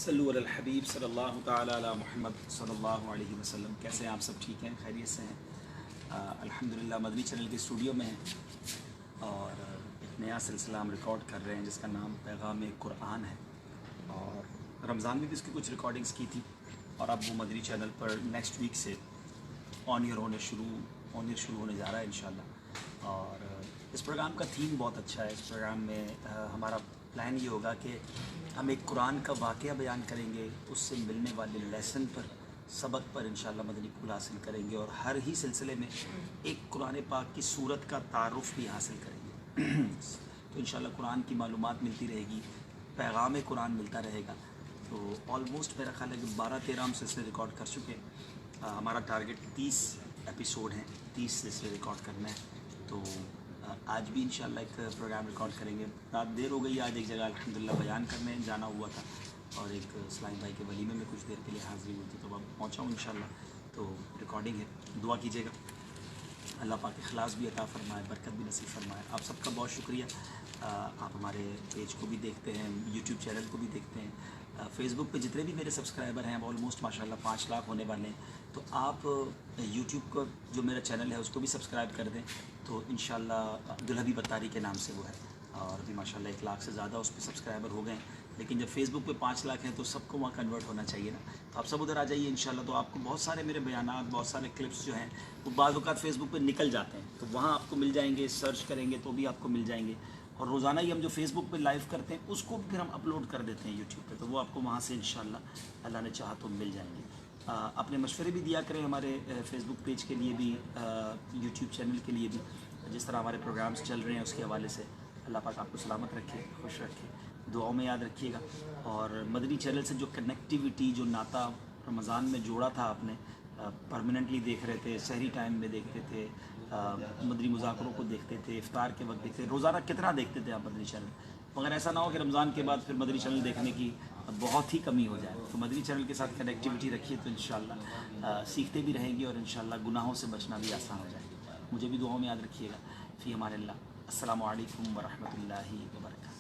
सल्लु अलल हबीब सल्लल्लाहु ताला अला मुहम्मद सल्लल्लाहु अलैहि वसल्लम। कैसे हैं आप सब? ठीक हैं, खैरियत से हैं? अल्हम्दुलिल्लाह मदनी चैनल के स्टूडियो में हैं और एक नया सिलसिला हम रिकॉर्ड कर रहे हैं जिसका नाम पैगाम कुरान है। और रमज़ान में भी उसकी कुछ रिकॉर्डिंग्स की थी और अब वो मदनी चैनल पर नेक्स्ट वीक से ऑन एयर शुरू होने जा रहा है इंशाल्लाह। और इस प्रोग्राम का थीम बहुत अच्छा है। इस प्रोग्राम में हमारा प्लान ये होगा कि हम एक कुरान का वाक़या बयान करेंगे, उससे मिलने वाले लेसन पर, सबक पर इंशाल्लाह मदनी कुल हासिल करेंगे और हर ही सिलसिले में एक कुरान पाक की सूरत का तारुफ़ भी हासिल करेंगे। तो इंशाल्लाह कुरान की मालूमात मिलती रहेगी, पैगाम कुरान मिलता रहेगा। तो ऑलमोस्ट मेरा ख्याल है कि 12-13 हम सिलसिले रिकॉर्ड कर चुके हैं। हमारा टारगेट 30 एपिसोड हैं, 30 सिलसिले रिकॉर्ड करना है। तो आज भी इंशाल्लाह एक प्रोग्राम रिकॉर्ड करेंगे। रात देर हो गई, आज एक जगह अल्हम्दुलिल्लाह बयान करने जाना हुआ था और एक सलाम भाई के वलीमे में कुछ देर के लिए हाज़िरी हुई थी, तो अब पहुँचा हूँ इंशाल्लाह। तो रिकॉर्डिंग है, दुआ कीजिएगा अल्लाह पाक इखलास भी अता फ़रमाए, बरकत भी नसीब फ़रमाए। आप सबका बहुत शुक्रिया। आप हमारे पेज को भी देखते हैं, यूट्यूब चैनल को भी देखते हैं। फ़ेसबुक पे जितने भी मेरे सब्सक्राइबर हैं, ऑलमोस्ट माशाल्लाह 5 लाख होने वाले हैं। तो आप यूट्यूब का जो मेरा चैनल है उसको भी सब्सक्राइब कर दें। तो इंशाल्लाह दुल्हबी बत्तारी के नाम से वो है और अभी माशाल्लाह 1 लाख से ज़्यादा उस पर सब्सक्राइबर हो गए हैं। लेकिन जब फेसबुक पे 5 लाख हैं तो सबको वहाँ कन्वर्ट होना चाहिए ना। तो आप सब उधर आ जाइए इंशाल्लाह। तो आपको बहुत सारे मेरे बयानात, बहुत सारे क्लिप्स जो हैं वो बाज़ औक़ात फेसबुक पे निकल जाते हैं, तो वहाँ आपको मिल जाएंगे। सर्च करेंगे तो भी आपको मिल जाएंगे। और रोज़ाना ही हम जो फेसबुक पे लाइव करते हैं उसको फिर हम अपलोड कर देते हैं यूट्यूब पे, तो वो आपको वहाँ से इंशाल्लाह अल्लाह ने चाहा तो मिल जाएंगे। अपने मशवरे भी दिया करें हमारे फेसबुक पेज के लिए भी, यूट्यूब चैनल के लिए भी, जिस तरह हमारे प्रोग्राम्स चल रहे हैं उसके हवाले से। अल्लाह पाक आपको सलामत रखे, खुश रखे, दुआओं में याद रखिएगा। और मदनी चैनल से जो कनेक्टिविटी, जो नाता रमज़ान में जोड़ा था आपने, परमानेंटली देख रहे थे, सहरी टाइम में देखते थे, मदनी मुज़ाकरों को देखते थे, इफ्तार के वक्त देखते थे, रोज़ाना कितना देखते थे आप मदनी चैनल। मगर ऐसा ना हो कि रमज़ान के बाद फिर मदनी चैनल देखने की बहुत ही कमी हो जाए। तो मदनी चैनल के साथ कनेक्टिविटी रखिए तो इंशाल्लाह सीखते भी रहेंगे और इंशाल्लाह गुनाहों से बचना भी आसान हो जाएगा। मुझे भी दुआओं में याद रखिएगा। फ़ी अमानिल्लाह। अस्सलामु अलैकुम व रहमतुल्लाहि व बरकातहू।